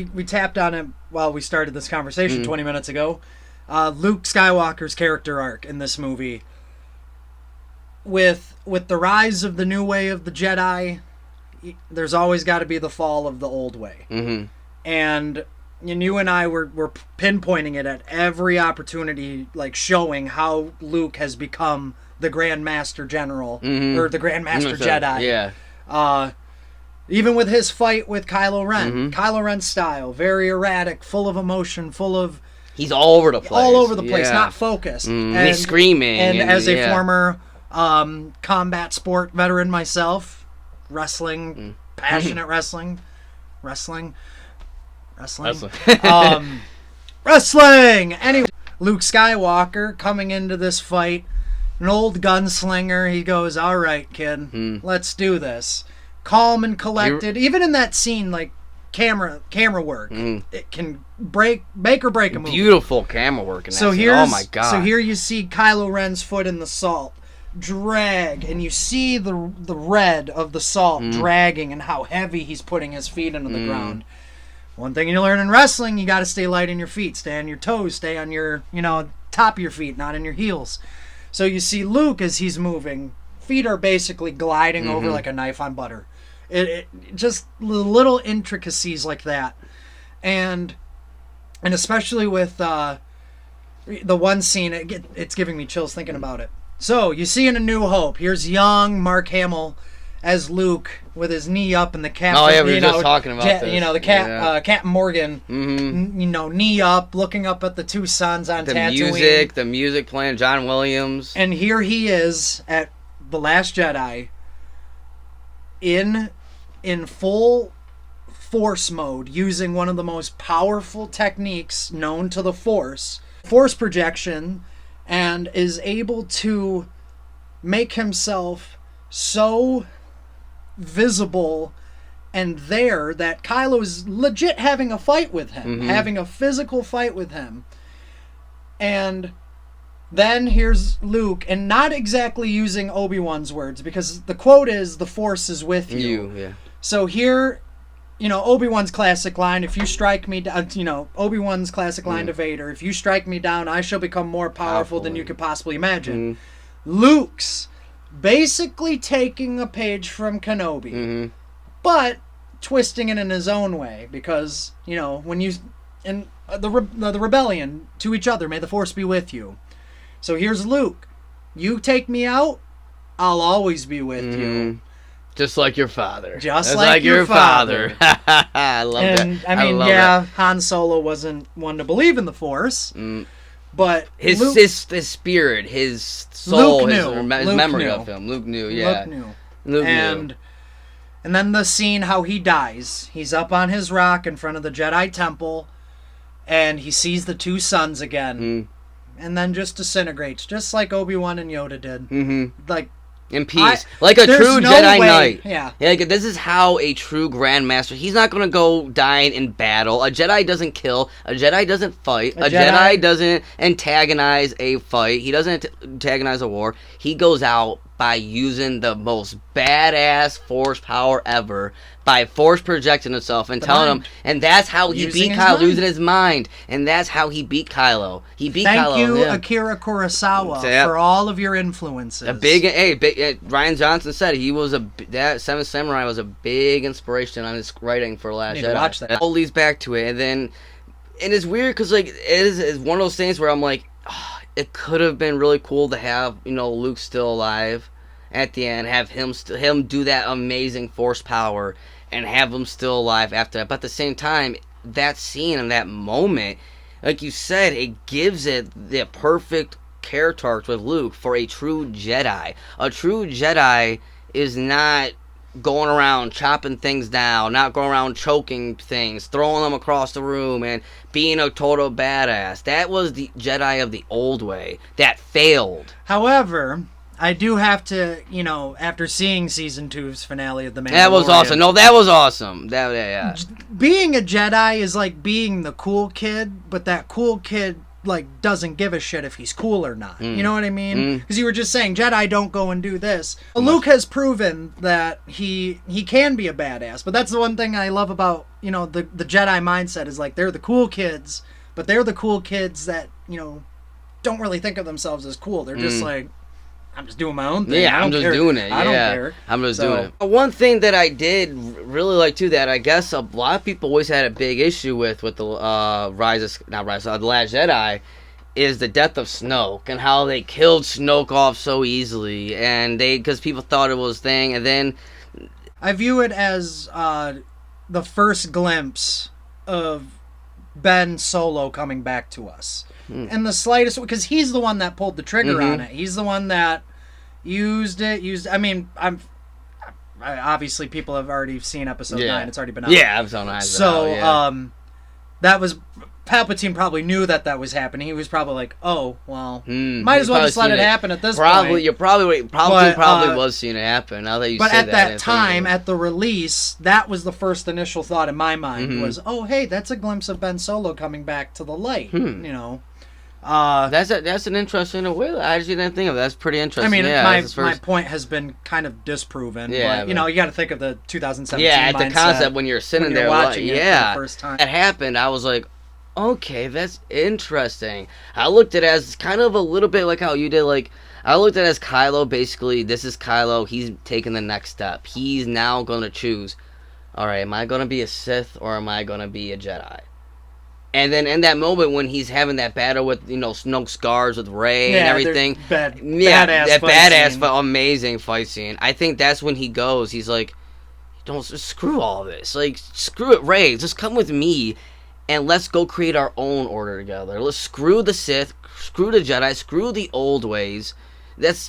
we tapped on it while we started this conversation 20 minutes ago. Luke Skywalker's character arc in this movie, with the rise of the new way of the Jedi, there's always got to be the fall of the old way. Mm-hmm. And you and I were pinpointing it at every opportunity, like showing how Luke has become the Grand Master General, or the Grand Master Jedi. Yeah. Even with his fight with Kylo Ren. Kylo Ren's style, very erratic, full of emotion, full of... He's all over the place. Not focused. And he's screaming. And as a former combat sport veteran myself, wrestling, passionate wrestling. Anyway, Luke Skywalker coming into this fight, an old gunslinger. He goes, "All right, kid, let's do this." Calm and collected. Even in that scene, like camera work, it can make or break a movie. Beautiful camera work in that scene. Oh my god! So here you see Kylo Ren's foot in the salt drag, and you see the red of the salt dragging, and how heavy he's putting his feet into the ground. One thing you learn in wrestling, you got to stay light in your feet, stay on your toes, stay on your top of your feet, not in your heels. So you see Luke as he's moving, feet are basically gliding over like a knife on butter. It just little intricacies like that, and especially with the one scene, it's giving me chills thinking about it. So you see in A New Hope, here's young Mark Hamill as Luke with his knee up, and the captain. Oh yeah, we were just talking about this. Captain Morgan, knee up, looking up at the two suns on Tatooine. The music playing, John Williams, and here he is at The Last Jedi, in full Force mode, using one of the most powerful techniques known to the Force projection, and is able to make himself so visible and there that Kylo's legit having a fight with him, having a physical fight with him. And then here's Luke, and not exactly using Obi-Wan's words, because the quote is, "The Force is with you." Yeah. So here, Obi-Wan's classic line, "If you strike me down," Obi-Wan's classic line to Vader, "If you strike me down, I shall become more powerful than you could possibly imagine." Luke's basically taking a page from Kenobi, but twisting it in his own way, because, when you... And the rebellion to each other, "May the Force be with you." So here's Luke. "You take me out, I'll always be with you." Just like your father. Just like your father. I love that. I mean, Han Solo wasn't one to believe in the Force, but his spirit, his soul, his memory of him. Luke knew, yeah. Luke knew. And then the scene how he dies. He's up on his rock in front of the Jedi Temple, and he sees the two suns again, and then just disintegrates, just like Obi-Wan and Yoda did. Like, in peace. Like a true Jedi Knight. Yeah. Like, this is how a true Grandmaster... He's not going to go dying in battle. A Jedi doesn't kill. A Jedi doesn't fight. A Jedi doesn't antagonize a fight. He doesn't antagonize a war. He goes out by using the most badass Force power ever, by Force projecting himself and telling him, and that's how he beat Kylo, losing his mind, and that's how he beat Kylo. He beat Kylo. Thank you, Akira Kurosawa, for all of your influences. Ryan Johnson said that Seventh Samurai was a big inspiration on his writing for Last Jedi. Watch that. It all leads back to it, and it's weird because it's one of those things where I'm like, it could have been really cool to have Luke still alive at the end, have him do that amazing Force power, and have him still alive after that. But at the same time, that scene and that moment, like you said, it gives it the perfect character arc with Luke for a true Jedi. A true Jedi is not going around chopping things down, not going around choking things, throwing them across the room, and being a total badass. That was the Jedi of the old way. That failed. However, I do have to, after seeing Season 2's finale of The Mandalorian... That was awesome. No, that was awesome. Yeah. Being a Jedi is like being the cool kid, but that cool kid like doesn't give a shit if he's cool or not. You know what I mean? Because you were just saying Jedi don't go and do this. Luke has proven that he can be a badass. But that's the one thing I love about, you know, the Jedi mindset is like they're the cool kids, but they're the cool kids that, you know, don't really think of themselves as cool. They're just like, I'm just doing my own thing. Yeah, I'm just doing it. I don't care. I'm just doing it. One thing that I did really like too, that I guess a lot of people always had a big issue with the The Last Jedi, is the death of Snoke and how they killed Snoke off so easily, and because people thought it was thing, and then I view it as the first glimpse of Ben Solo coming back to us. And the slightest, because he's the one that pulled the trigger on it. He's the one that used it. I mean, obviously people have already seen episode 9. It's already been out. Yeah, episode 9. So that was, Palpatine probably knew that was happening. He was probably like, oh, well, might as well just let it happen at this point. You're probably was seeing it happen. Now that you say that. But at that time, at the release, that was the first initial thought in my mind was, oh, hey, that's a glimpse of Ben Solo coming back to the light. You know. That's an interesting way. I actually didn't think of that. That's pretty interesting. I mean, my point has been kind of disproven. Yeah, but, you know, you got to think of the 2017 yeah, mindset the concept when you're sitting there watching it for the first time. That happened. I was like, okay, that's interesting. I looked at it as kind of a little bit like how you did. Like, I looked at it as Kylo. Basically, this is Kylo. He's taking the next step. He's now going to choose. All right, am I going to be a Sith or am I going to be a Jedi? And then in that moment when he's having that battle with, you know, Snoke scars with Rey and everything. Amazing fight scene. I think that's when he goes. He's like, don't screw all this. Like, screw it, Rey. Just come with me and let's go create our own order together. Let's screw the Sith, screw the Jedi, screw the old ways.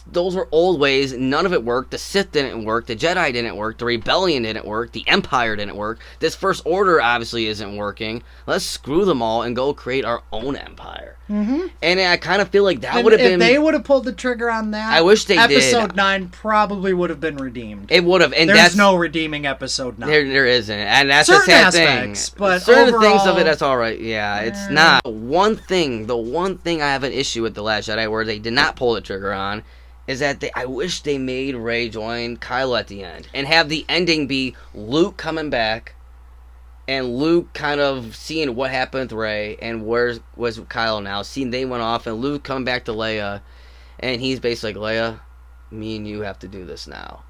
Those were old ways. None of it worked. The Sith didn't work. The Jedi didn't work. The Rebellion didn't work. The Empire didn't work. This First Order obviously isn't working. Let's screw them all and go create our own empire. And I kind of feel like that would have been. If they would have pulled the trigger on that, I wish they did. Episode 9 probably would have been redeemed. It would have, and there's no redeeming Episode 9. There isn't, and that's certain the sad aspects, thing. But certain overall, things of it, that's all right. Yeah, it's not. The one thing I have an issue with The Last Jedi where they did not pull the trigger on is that I wish they made Rey join Kylo at the end and have the ending be Luke coming back and Luke kind of seeing what happened with Rey and where's was Kylo now, seeing they went off, and Luke coming back to Leia, and he's basically like, Leia, me and you have to do this now.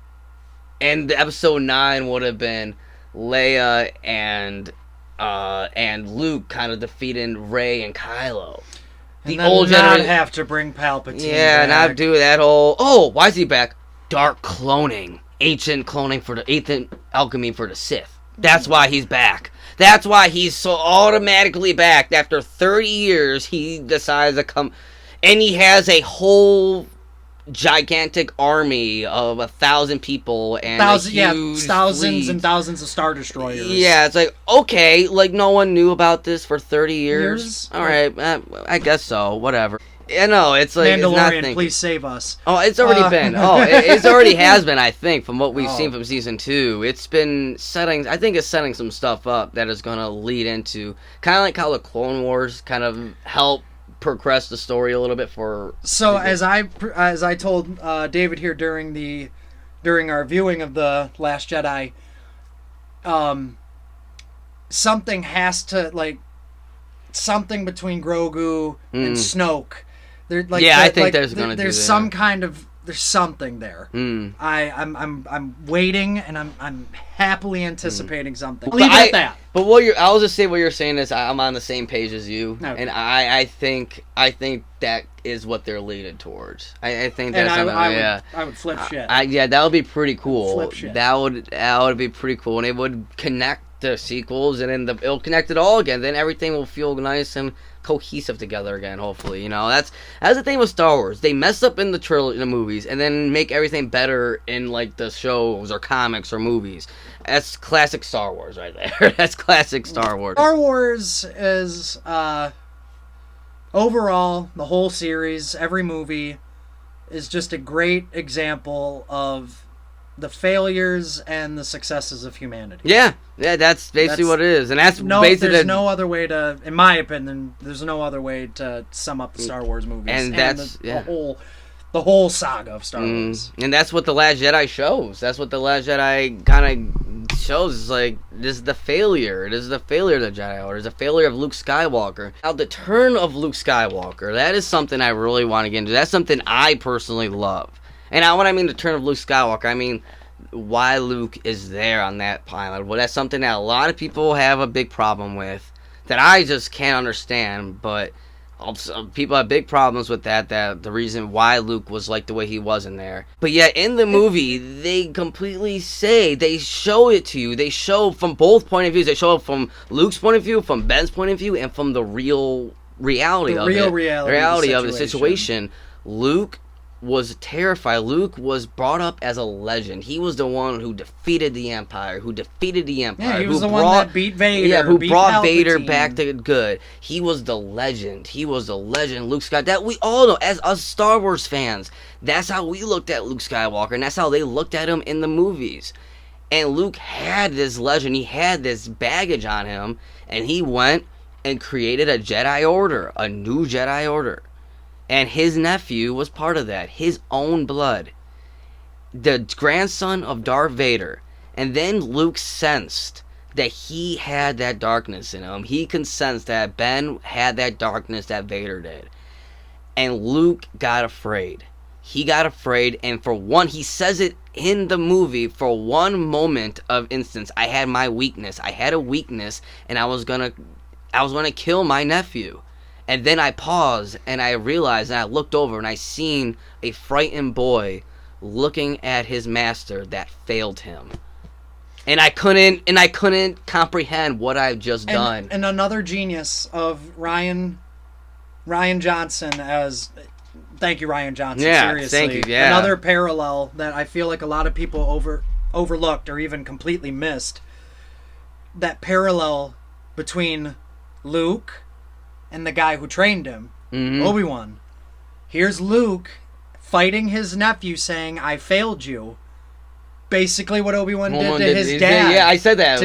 And the episode 9 would have been Leia and Luke kind of defeating Rey and Kylo. The old generation have to bring Palpatine. Yeah, back. not do that whole. Oh, why is he back? Dark cloning, ancient alchemy for the Sith. That's why he's back. That's why he's so automatically back. After 30 years, he decides to come, and he has a whole gigantic army of 1,000 people and thousands fleet. And thousands of Star Destroyers. Yeah, it's like, okay, like no one knew about this for 30 years. All right, I guess so. Whatever. Yeah, no, it's like Mandalorian, it's please save us. Oh, it's already been. Oh, it already has been. I think from what we've seen from season 2, it's been setting. I think it's setting some stuff up that is going to lead into kind of like how the Clone Wars kind of help progress the story a little bit for. So as I told David here during our viewing of The Last Jedi, something has to something between Grogu and Snoke. I think there's some kind of there's something there. I'm waiting and I'm happily anticipating something. Leave it at that. But I'll just say what you're saying is I'm on the same page as you, and I think that is what they're leading towards. I think that's I would flip shit. That would be pretty cool. Flip shit. That would be pretty cool, and it would connect the sequels, and then it'll connect it all again. Then everything will feel nice and cohesive together again. Hopefully, that's the thing with Star Wars. They mess up in the movies, and then make everything better in like the shows or comics or movies. That's classic Star Wars right there. That's classic Star Wars. Star Wars is overall, the whole series, every movie is just a great example of the failures and the successes of humanity. Yeah, that's basically what it is, and that's basically there's no other way to, in my opinion, there's no other way to sum up the Star Wars movies and that's the whole saga of Star Wars. And that's what The Last Jedi shows. That's what The Last Jedi kind of shows. Is like, this is the failure. This is the failure of the Jedi Order. It's a failure of Luke Skywalker. Now, the turn of Luke Skywalker, that is something I really want to get into. That's something I personally love. And when I mean the turn of Luke Skywalker, I mean why Luke is there on that island. Well, that's something that a lot of people have a big problem with, that I just can't understand, but people have big problems with that the reason why Luke was like the way he was in there. But yet in the movie, they completely they show it to you. They show from both point of views. They show it from Luke's point of view, from Ben's point of view, and from the real reality of the situation. Luke was terrified. Luke was brought up as a legend. He was the one who defeated the Empire. Yeah, he was the one that beat Vader. Yeah, who brought Palpatine. Vader back to good. He was the legend. Luke Skywalker. That we all know as us Star Wars fans. That's how we looked at Luke Skywalker, and that's how they looked at him in the movies. And Luke had this legend. He had this baggage on him, and he went and created a Jedi Order, a new Jedi Order. And his nephew was part of that. His own blood. The grandson of Darth Vader. And then Luke sensed that he had that darkness in him. He can sense that Ben had that darkness that Vader did. And Luke got afraid. He got afraid, and for one, he says it in the movie, for one moment of instance, I had my weakness. I had a weakness, and I was gonna kill my nephew. And then I paused, and I realized, and I looked over, and I seen a frightened boy looking at his master that failed him. And I couldn't comprehend what I've just done. And another genius of Rian Johnson as... Thank you, Rian Johnson, seriously. Thank you, yeah. Another parallel that I feel like a lot of people overlooked or even completely missed. That parallel between Luke and the guy who trained him, Obi-Wan. Here's Luke fighting his nephew saying, I failed you. Basically what Obi-Wan did to his dad. Yeah, I said that.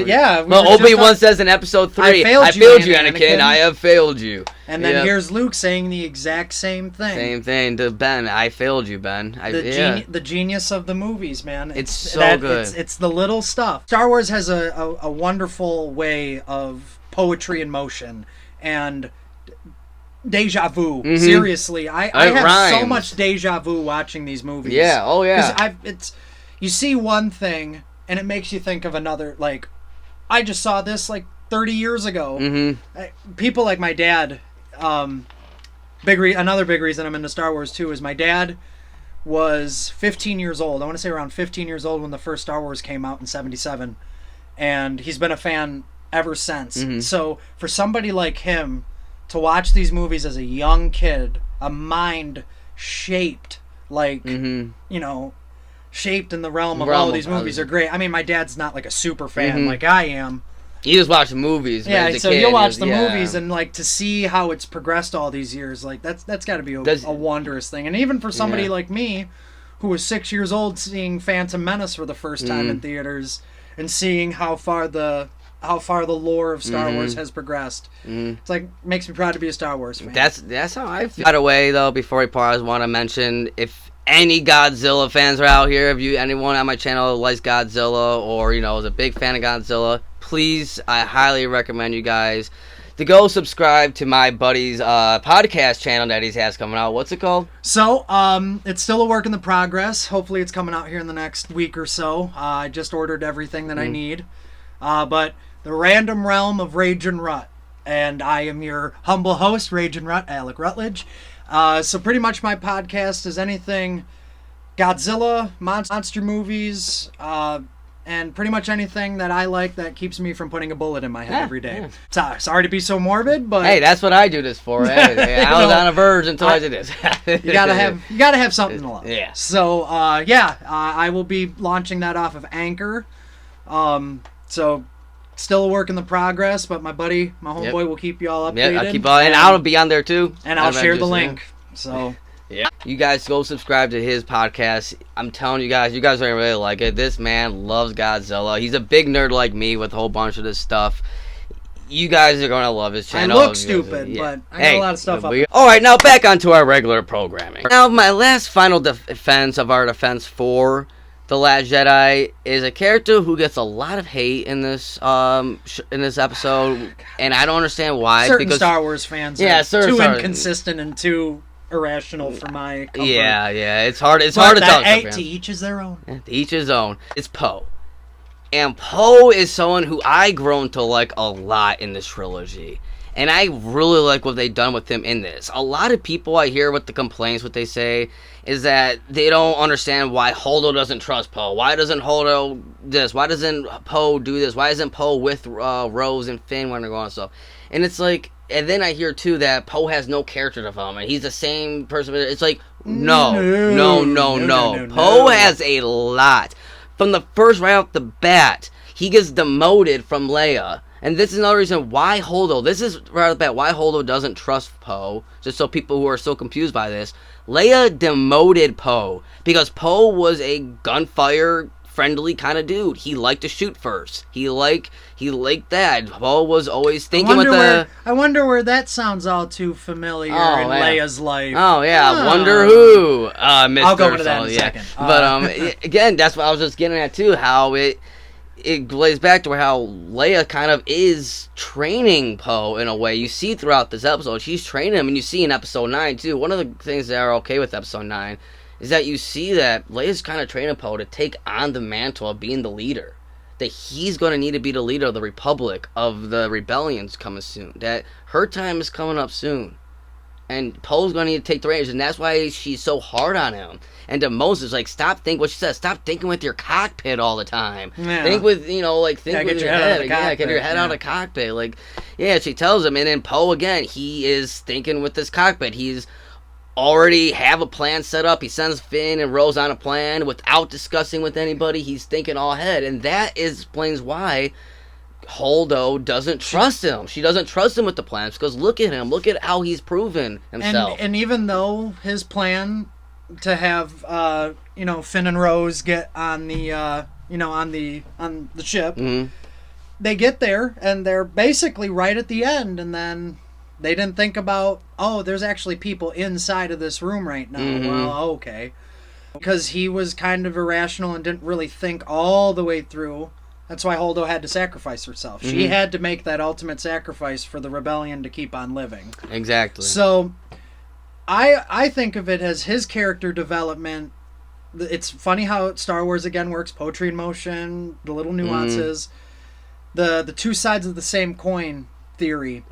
Well, Obi-Wan says in episode 3, I failed you, Anakin. I have failed you. And then here's Luke saying the exact same thing. Same thing to Ben. I failed you, Ben. The genius of the movies, man. It's so good. It's the little stuff. Star Wars has a wonderful way of poetry in motion and deja vu. Seriously, I have so much deja vu watching these movies. Yeah, oh yeah. Because you see one thing and it makes you think of another. Like, I just saw this like 30 years ago. People like my dad. Another big reason I'm into Star Wars too is my dad was 15 years old. I want to say around 15 years old when the first Star Wars came out in 1977, and he's been a fan ever since. So for somebody like him to watch these movies as a young kid, a mind shaped like shaped in the realm of all these movies are great. I mean, my dad's not like a super fan like I am. You just watch the movies. Yeah, so you'll watch the movies, and like to see how it's progressed all these years, like that's got to be a wondrous thing. And even for somebody like me, who was 6 years old, seeing Phantom Menace for the first time in theaters, and seeing how far the lore of Star Wars has progressed, it's like makes me proud to be a Star Wars fan. That's how I feel. By the way, though, before we pause, I want to mention if any Godzilla fans are out here, anyone on my channel likes Godzilla or is a big fan of Godzilla, please, I highly recommend you guys to go subscribe to my buddy's podcast channel that he has coming out. What's it called? So, it's still a work in the progress. Hopefully it's coming out here in the next week or so. I just ordered everything that I need. But the Random Realm of Rage and Rut. And I am your humble host, Rage and Rut, Alec Rutledge. So pretty much my podcast is anything Godzilla, monster movies, and pretty much anything that I like that keeps me from putting a bullet in my head every day. Sorry to be so morbid, but hey, that's what I do this for. I was on a verge until I did this. you gotta have something to love. Yeah. So I will be launching that off of Anchor. So still a work in the progress, but my homeboy will keep you all updated. I'll keep and I'll be on there too. And I'll share the link. So Yeah. You guys go subscribe to his podcast. I'm telling you guys are going to really like it. This man loves Godzilla. He's a big nerd like me with a whole bunch of this stuff. You guys are going to love his channel. I look stupid, but I got a lot of stuff up. Alright, now back onto our regular programming. Now, my last final defense of our defense for The Last Jedi is a character who gets a lot of hate in this episode, and I don't understand why. Certain Star Wars fans are too inconsistent and too irrational for my comfort. Yeah, it's hard to tell. To each is their own. Yeah, to each his own. It's Poe. And Poe is someone who I grown to like a lot in this trilogy. And I really like what they've done with him in this. A lot of people I hear with the complaints, what they say, is that they don't understand why Holdo doesn't trust Poe. Why doesn't Holdo this? Why doesn't Poe do this? Why isn't Poe with Rose and Finn when they're going and stuff? And it's like, and then I hear too that Poe has no character development. He's the same person. It's like, no. Poe has a lot. From the first right off the bat, he gets demoted from Leia. And this is another reason why Holdo, this is right off the bat, why Holdo doesn't trust Poe. Just so people who are so confused by this. Leia demoted Poe because Poe was a gunfire friendly kind of dude. He liked to shoot first. He liked that. Poe was always thinking I wonder where that sounds all too familiar in Leia's life. Oh yeah, wonder who. Mr. I'll go into that in a second. But again, that's what I was just getting at too. How it lays back to how Leia kind of is training Poe in a way. You see throughout this episode, she's training him, and you see in episode 9 too. One of the things that are okay with episode 9 is that you see that Leia's kind of training Poe to take on the mantle of being the leader. That he's going to need to be the leader of the Republic, of the rebellions coming soon. That her time is coming up soon. And Poe's going to need to take the reins, and that's why she's so hard on him. And to Moses, like, stop thinking with your cockpit all the time. Yeah. Think with, think with your head. Yeah, get your head out of the cockpit. Like, yeah, she tells him. And then Poe, again, he is thinking with this cockpit. He's already have a plan set up. He sends Finn and Rose on a plan without discussing with anybody. He's thinking all ahead. And that explains why Holdo doesn't trust him. She doesn't trust him with the plans because look at him. Look at how he's proven himself. And even though his plan to have Finn and Rose get on the on the ship, they get there and they're basically right at the end, and then they didn't think about, there's actually people inside of this room right now. Well, okay. Because he was kind of irrational and didn't really think all the way through. That's why Holdo had to sacrifice herself. She had to make that ultimate sacrifice for the rebellion to keep on living. Exactly. So, I think of it as his character development. It's funny how Star Wars again works. Poetry in motion, the little nuances. The two sides of the same coin theory.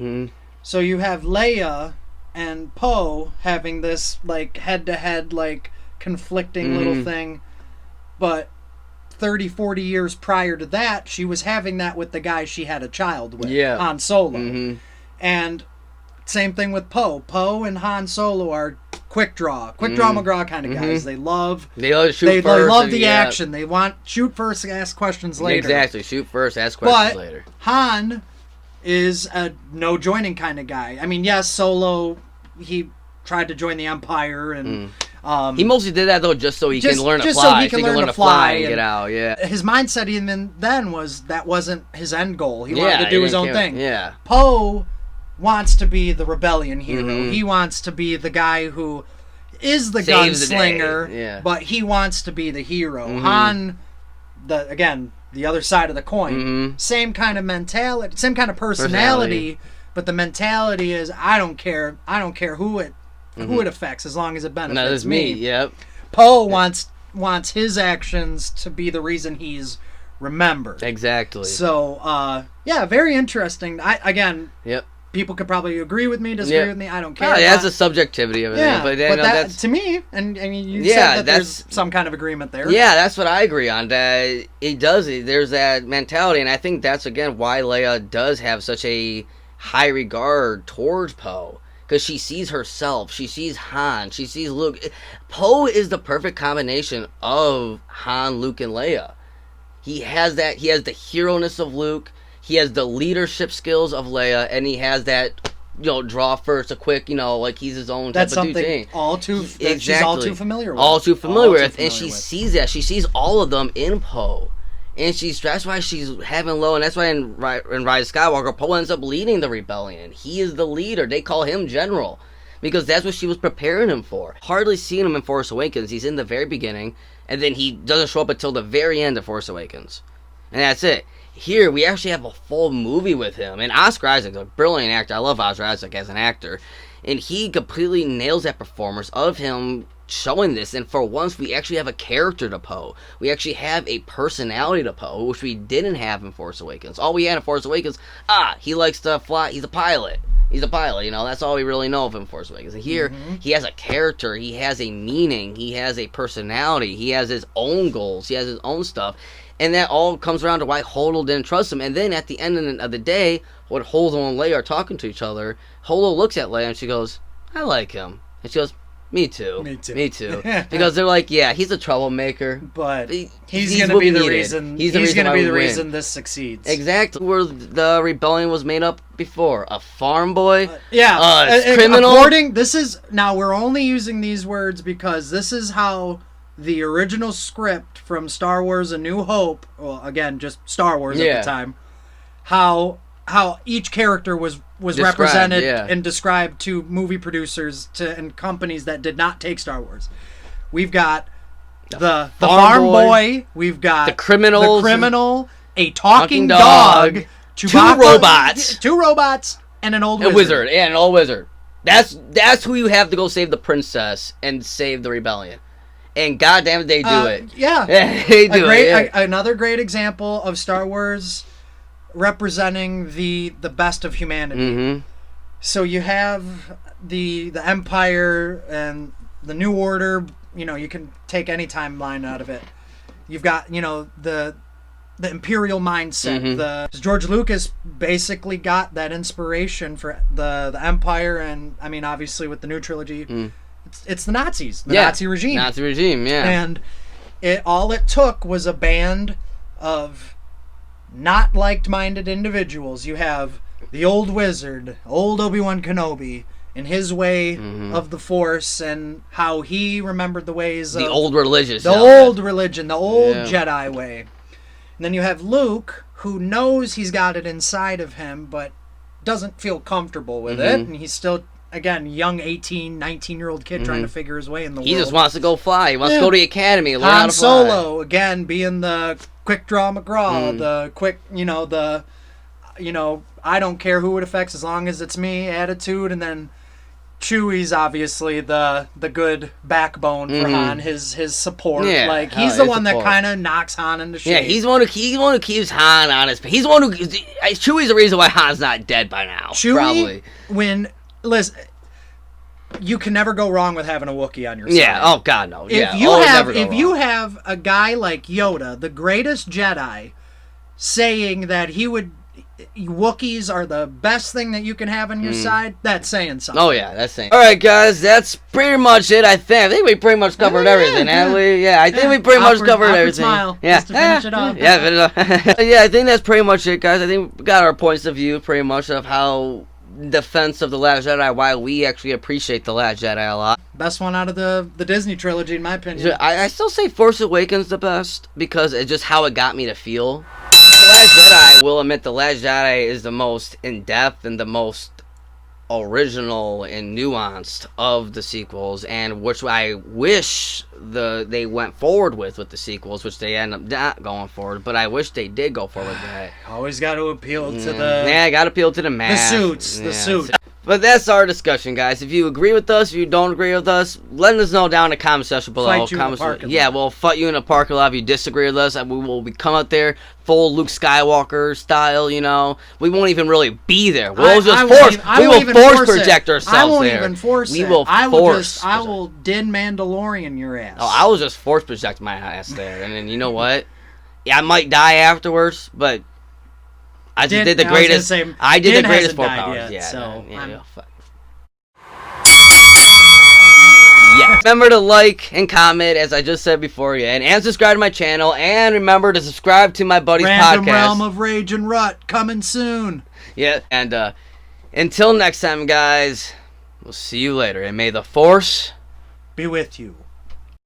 So you have Leia and Poe having this like head-to-head like conflicting little thing, but 30, 40 years prior to that, she was having that with the guy she had a child with, Han Solo. And same thing with Poe. Poe and Han Solo are quick draw McGraw kind of guys. They love shoot first. They love the action. They want shoot first, ask questions later. Exactly, shoot first, ask questions later. Han is a no joining kind of guy. I mean, yes, Solo, he tried to join the Empire and he mostly did that though just so he can learn to fly. So he can learn to fly and get out. Yeah. His mindset even then was that wasn't his end goal. He wanted to do his own thing. Yeah. Poe wants to be the rebellion hero. He wants to be the guy who is the gunslinger, but he wants to be the hero. Han, the other side of the coin. Same kind of mentality, same kind of personality, but the mentality is I don't care who it affects as long as it benefits that is me. Yep. Poe wants his actions to be the reason he's remembered. Exactly. So very interesting. People could probably agree with me, disagree with me. I don't care. That's the subjectivity of it. Yeah, but that's to me, and I mean, you said that there's some kind of agreement there. Yeah, that's what I agree on. That it does. There's that mentality, and I think that's again why Leia does have such a high regard towards Poe, because she sees herself, she sees Han, she sees Luke. Poe is the perfect combination of Han, Luke, and Leia. He has that. He has the hero-ness of Luke. He has the leadership skills of Leia, and he has that draw first, a quick, like he's his own That's type of something thing. she's all too familiar with. All too familiar with. And she sees that. She sees all of them in Poe. And that's why she's having low, and that's why in Rise of Skywalker, Poe ends up leading the rebellion. He is the leader. They call him General. Because that's what she was preparing him for. Hardly seeing him in Force Awakens. He's in the very beginning, and then he doesn't show up until the very end of Force Awakens. And that's it. Here, we actually have a full movie with him. And Oscar Isaac's a brilliant actor. I love Oscar Isaac as an actor. And he completely nails that performance of him showing this. And for once, we actually have a character to Poe. We actually have a personality to Poe, which we didn't have in Force Awakens. All we had in Force Awakens, he likes to fly. He's a pilot. He's a pilot, that's all we really know of him, Force Awakens. And here, he has a character, he has a meaning, he has a personality, he has his own goals, he has his own stuff. And that all comes around to why Holo didn't trust him. And then at the end of the day, when Holo and Leia are talking to each other, Holo looks at Leia and she goes, I like him. And she goes, Me too. Because they're like, yeah, he's a troublemaker, but he's going to be the reason. He's going to be the reason this succeeds. Exactly. Where the rebellion was made up before, a farm boy, criminal. Now we're only using these words because this is how the original script from Star Wars: A New Hope. Well, again, just Star Wars at the time. How each character was represented and described to movie producers and companies that did not take Star Wars. We've got the farm boy. We've got the criminal, a talking dog, Chewbacca, two robots, and an old wizard. Yeah, an old wizard. That's who you have to go save the princess and save the rebellion. And goddamn, they do it. Yeah, they do it. Another great example of Star Wars representing the best of humanity. Mm-hmm. So you have the Empire and the New Order. You can take any timeline out of it. You've got the Imperial mindset. Mm-hmm. George Lucas basically got that inspiration for the Empire, and I mean obviously with the new trilogy, it's the Nazis, Nazi regime. Nazi regime, yeah. And all it took was a band of not like-minded individuals. You have the old wizard, old Obi-Wan Kenobi, in his way of the Force and how he remembered the ways of the old religious, the old religion, the old Jedi way. And then you have Luke, who knows he's got it inside of him, but doesn't feel comfortable with it, and he's still, again, young 18, 19-year-old kid trying to figure his way in the world. He just wants to go fly. He wants to go to the academy, learn how to fly. Han Solo, again, being the quick draw McGraw, the quick, I don't care who it affects as long as it's me attitude. And then Chewie's obviously the good backbone for Han, his support. Yeah, he's the one that kind of knocks Han into shape. Yeah, he's the one who keeps Han on his. He's the one who. Chewie's the reason why Han's not dead by now. Chewie, listen, you can never go wrong with having a Wookiee on your side. Yeah. Oh God, no. If you have a guy like Yoda, the greatest Jedi, saying that Wookiees are the best thing that you can have on your side, that's saying something. Oh yeah, that's saying. All right, guys, that's pretty much it. I think we pretty much covered everything, haven't we? Yeah, I think we pretty much covered everything. Smile, yeah, just to finish it off. Yeah, I think that's pretty much it, guys. I think we got our points of view pretty much of how defense of The Last Jedi, why we actually appreciate The Last Jedi a lot. Best one out of the Disney trilogy, in my opinion. I still say Force Awakens the best because it's just how it got me to feel. The Last Jedi, I will admit, The Last Jedi is the most in-depth and the most original and nuanced of the sequels, and which I wish they went forward with the sequels, which they end up not going forward, but I wish they did go forward with that. Always got to appeal to the... Yeah, got to appeal to the mass. The suits. But that's our discussion, guys. If you agree with us, if you don't agree with us, let us know down in the comment section below. Fight you in the parking lot. Yeah, we'll fight you in the parking lot if you disagree with us. We will come out there full Luke Skywalker style, We won't even really be there. We will force project ourselves there. I won't even force it. I will Din Mandalorian your ass. Oh, I will just force project my ass there. And then you know what? Yeah, I might die afterwards, but I just did the greatest. I did the greatest 4 powers. Yeah. Remember to like and comment, as I just said before, and subscribe to my channel, and remember to subscribe to my buddy's podcast. Random Realm of Rage and Rut coming soon. Yeah, and Until next time, guys, we'll see you later. And may the Force be with you.